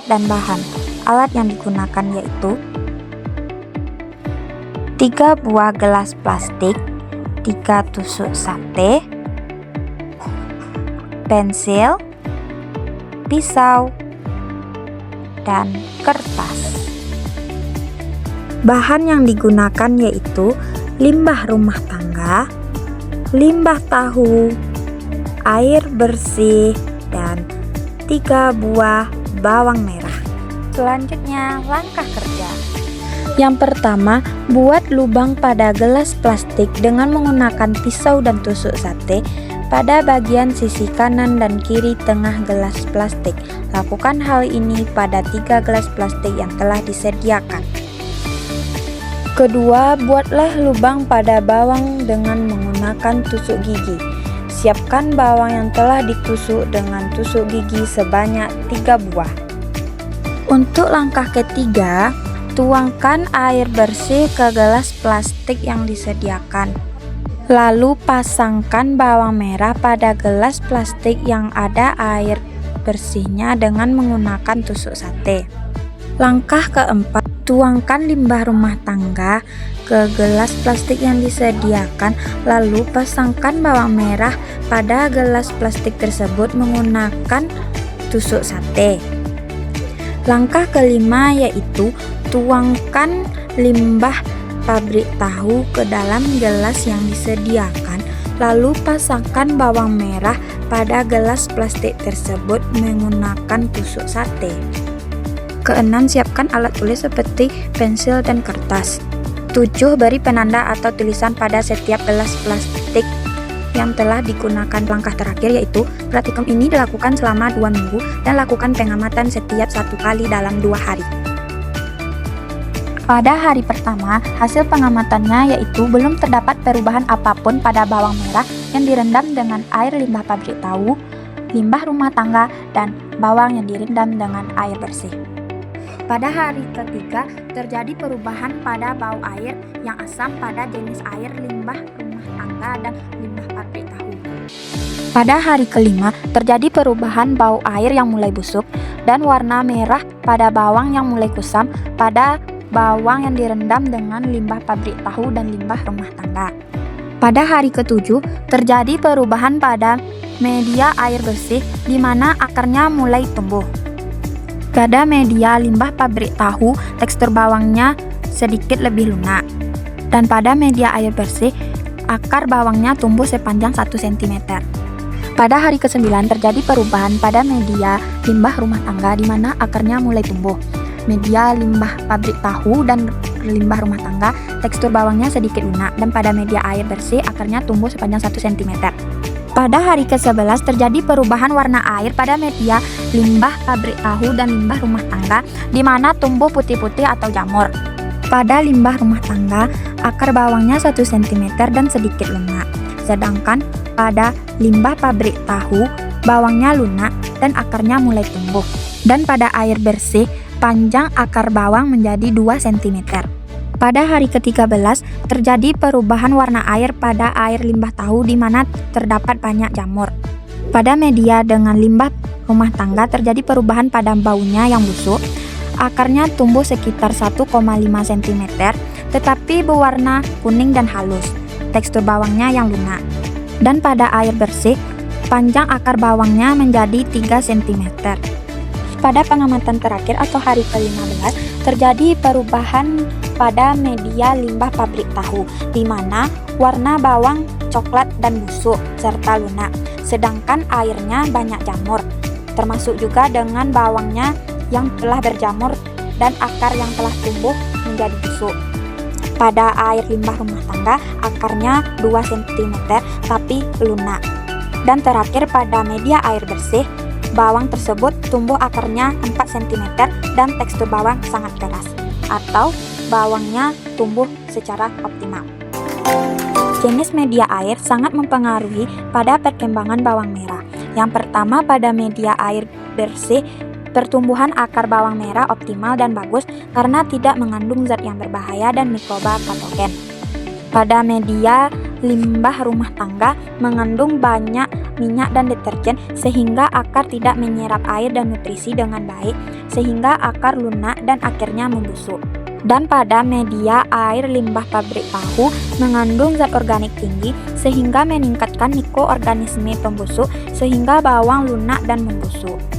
dan bahan. Alat yang digunakan yaitu 3 buah gelas plastik, 3 tusuk sate, pensil, pisau, dan kertas. Bahan yang digunakan yaitu limbah rumah tangga, limbah tahu, air bersih, dan 3 buah bawang merah. Selanjutnya, langkah kerja. Yang pertama, buat lubang pada gelas plastik dengan menggunakan pisau dan tusuk sate pada bagian sisi kanan dan kiri tengah gelas plastik. Lakukan hal ini pada 3 gelas plastik yang telah disediakan. Kedua, buatlah lubang pada bawang dengan menggunakan tusuk gigi. Siapkan bawang yang telah ditusuk dengan tusuk gigi sebanyak 3 buah. Untuk langkah ketiga, tuangkan air bersih ke gelas plastik yang disediakan. Lalu pasangkan bawang merah pada gelas plastik yang ada air bersihnya dengan menggunakan tusuk sate. Langkah keempat, tuangkan limbah rumah tangga ke gelas plastik yang disediakan, lalu pasangkan bawang merah pada gelas plastik tersebut menggunakan tusuk sate. Langkah kelima yaitu tuangkan limbah pabrik tahu ke dalam gelas yang disediakan, lalu pasangkan bawang merah pada gelas plastik tersebut menggunakan tusuk sate. Keenam, siapkan alat tulis seperti pensil dan kertas. 7. Beri penanda atau tulisan pada setiap gelas plastik yang telah digunakan. Langkah terakhir yaitu praktikum ini dilakukan selama 2 minggu dan lakukan pengamatan setiap 1 kali dalam 2 hari. Pada hari pertama, hasil pengamatannya yaitu belum terdapat perubahan apapun pada bawang merah yang direndam dengan air limbah pabrik tahu, limbah rumah tangga, dan bawang yang direndam dengan air bersih. Pada hari ketiga, terjadi perubahan pada bau air yang asam pada jenis air limbah rumah tangga dan limbah pabrik tahu. Pada hari kelima, terjadi perubahan bau air yang mulai busuk dan warna merah pada bawang yang mulai kusam pada bawang yang direndam dengan limbah pabrik tahu dan limbah rumah tangga. Pada hari ketujuh, terjadi perubahan pada media air bersih di mana akarnya mulai tumbuh. Pada media limbah pabrik tahu, tekstur bawangnya sedikit lebih lunak. Dan pada media air bersih, akar bawangnya tumbuh sepanjang 1 cm. Pada hari ke-9 terjadi perubahan pada media limbah rumah tangga di mana akarnya mulai tumbuh. Media limbah pabrik tahu dan limbah rumah tangga, tekstur bawangnya sedikit lunak, dan pada media air bersih akarnya tumbuh sepanjang 1 cm. Pada hari ke-11 terjadi perubahan warna air pada media limbah pabrik tahu dan limbah rumah tangga di mana tumbuh putih-putih atau jamur. Pada limbah rumah tangga, akar bawangnya 1 cm dan sedikit lunak. Sedangkan pada limbah pabrik tahu, bawangnya lunak dan akarnya mulai tumbuh. Dan pada air bersih, panjang akar bawang menjadi 2 cm. Pada hari ke-13 terjadi perubahan warna air pada air limbah tahu di mana terdapat banyak jamur. Pada media dengan limbah rumah tangga terjadi perubahan pada baunya yang busuk. Akarnya tumbuh sekitar 1,5 cm tetapi berwarna kuning dan halus. Tekstur bawangnya yang lunak. Dan pada air bersih, panjang akar bawangnya menjadi 3 cm. Pada pengamatan terakhir atau hari ke-15 terjadi perubahan pada media limbah pabrik tahu di mana warna bawang coklat dan busuk serta lunak, sedangkan airnya banyak jamur, termasuk juga dengan bawangnya yang telah berjamur dan akar yang telah tumbuh menjadi busuk. Pada air limbah rumah tangga, akarnya 2 cm tapi lunak. Dan terakhir pada media air bersih, bawang tersebut tumbuh akarnya 4 cm dan tekstur bawang sangat keras, atau bawangnya tumbuh secara optimal. Jenis media air sangat mempengaruhi pada perkembangan bawang merah. Yang pertama, pada media air bersih, pertumbuhan akar bawang merah optimal dan bagus karena tidak mengandung zat yang berbahaya dan mikroba patogen. Pada media limbah rumah tangga mengandung banyak minyak dan deterjen sehingga akar tidak menyerap air dan nutrisi dengan baik, sehingga akar lunak dan akhirnya membusuk. Dan pada media air limbah pabrik tahu mengandung zat organik tinggi sehingga meningkatkan mikroorganisme pembusuk sehingga bawang lunak dan membusuk.